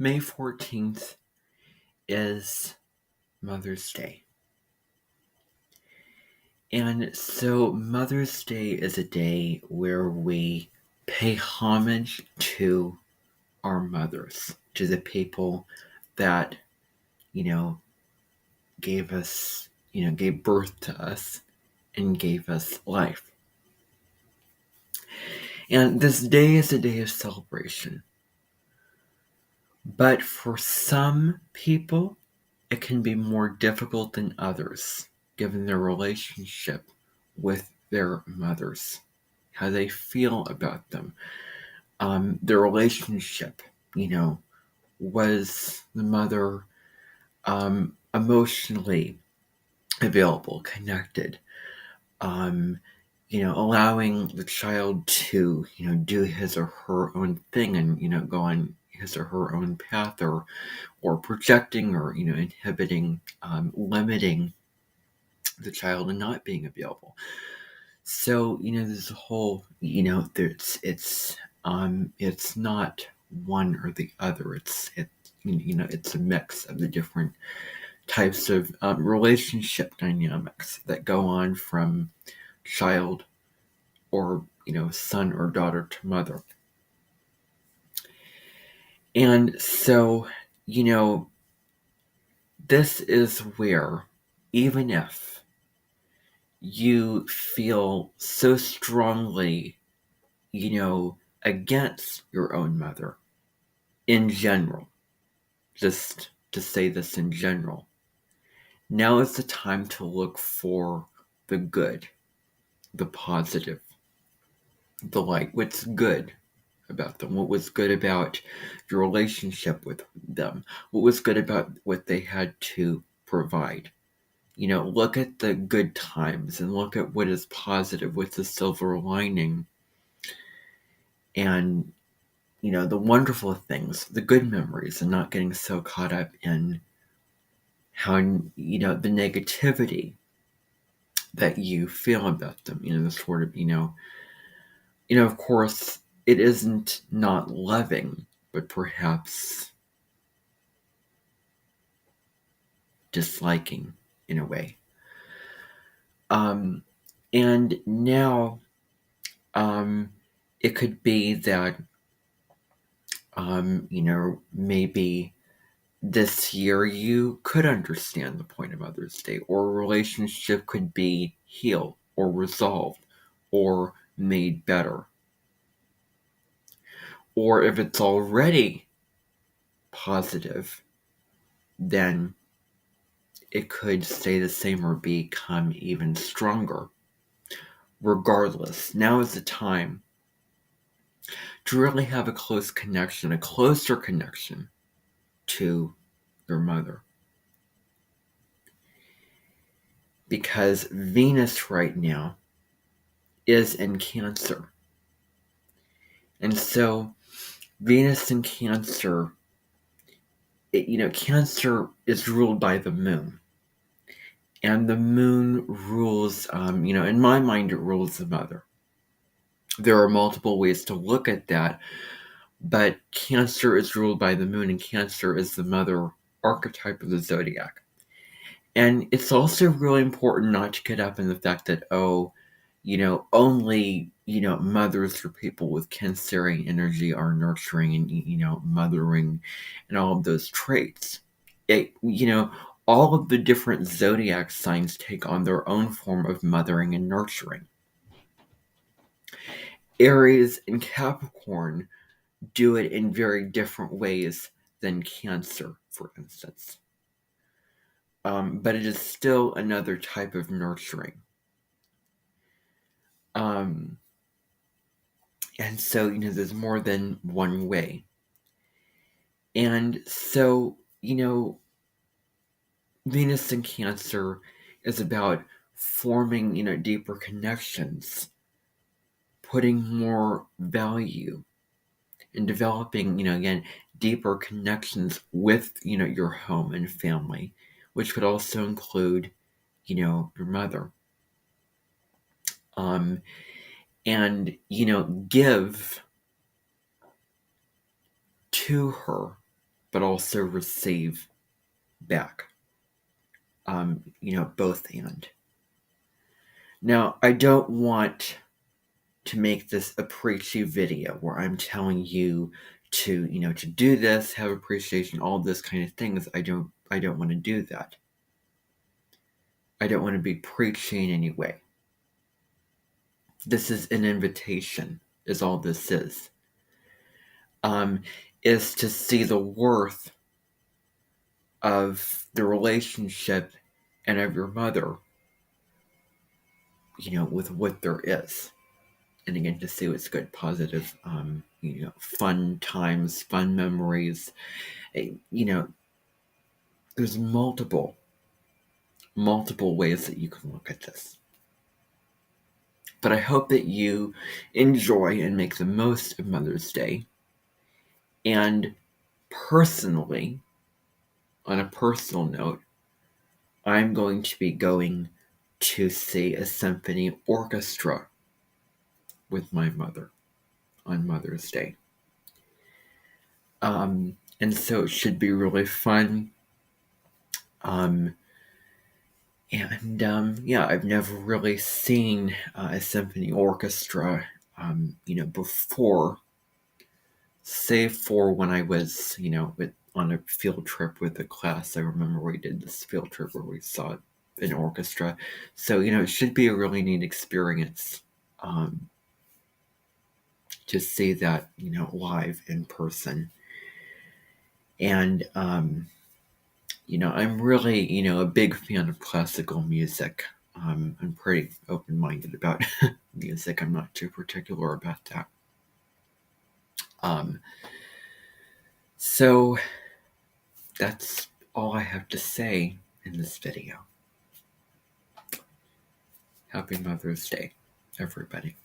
May 14th is Mother's Day. And so Mother's Day is a day where we pay homage to our mothers, to the people that, you know, gave us, gave birth to us and gave us life. And this day is a day of celebration. But for some people, it can be more difficult than others, given their relationship with their mothers, how they feel about them. Their relationship, was the mother emotionally available, connected, allowing the child to, do his or her own thing and, go on his or her own path, or projecting or, inhibiting, limiting the child and not being available. So, there's a whole, it's not one or the other. It's a mix of the different types of relationship dynamics that go on from child or, son or daughter to mother. And so, this is where, even if you feel so strongly, against your own mother in general, just to say this in general, now is the time to look for the good, the positive, the light, what's good about them, what was good about your relationship with them, what was good about what they had to provide. Look at the good times and look at what is positive, what's the silver lining, and, the wonderful things, the good memories, and not getting so caught up in how, the negativity that you feel about them, the sort of, of course, it isn't not loving, but perhaps disliking in a way. And now, it could be that, maybe this year you could understand the point of Mother's Day, or a relationship could be healed or resolved or made better. Or if it's already positive, then it could stay the same or become even stronger. Regardless, now is the time to really have a close connection, a closer connection to your mother. Because Venus right now is in Cancer. And so Venus in Cancer, Cancer is ruled by the moon. And the moon rules, in my mind, it rules the mother. There are multiple ways to look at that, but Cancer is ruled by the moon, and Cancer is the mother archetype of the zodiac. And it's also really important not to get up in the fact that, only, mothers or people with Cancerian energy are nurturing and, mothering and all of those traits. All of the different zodiac signs take on their own form of mothering and nurturing. Aries and Capricorn do it in very different ways than Cancer, for instance. But it is still another type of nurturing. And so, there's more than one way. And so, Venus in Cancer is about forming, deeper connections, putting more value, and developing, again, deeper connections with, your home and family, which could also include, your mother. And, give to her but also receive back. Both and. Now, I don't want to make this a preachy video where I'm telling you to do this, have appreciation, all this kind of things. I don't want to do that. I don't want to be preaching in any way. This is an invitation, is all this is. Is to see the worth of the relationship and of your mother, with what there is. And again, to see what's good, positive, fun times, fun memories. There's multiple ways that you can look at this. But I hope that you enjoy and make the most of Mother's Day. And personally, on a personal note, I'm going to be going to see a symphony orchestra with my mother on Mother's Day. And so it should be really fun. I've never really seen a symphony orchestra, before, save for when I was, on a field trip with a class. I remember we did this field trip where we saw an orchestra. So, it should be a really neat experience to see that, live in person. And, I'm really, a big fan of classical music. I'm pretty open-minded about music. I'm not too particular about that. So that's all I have to say in this video. Happy Mother's Day, everybody.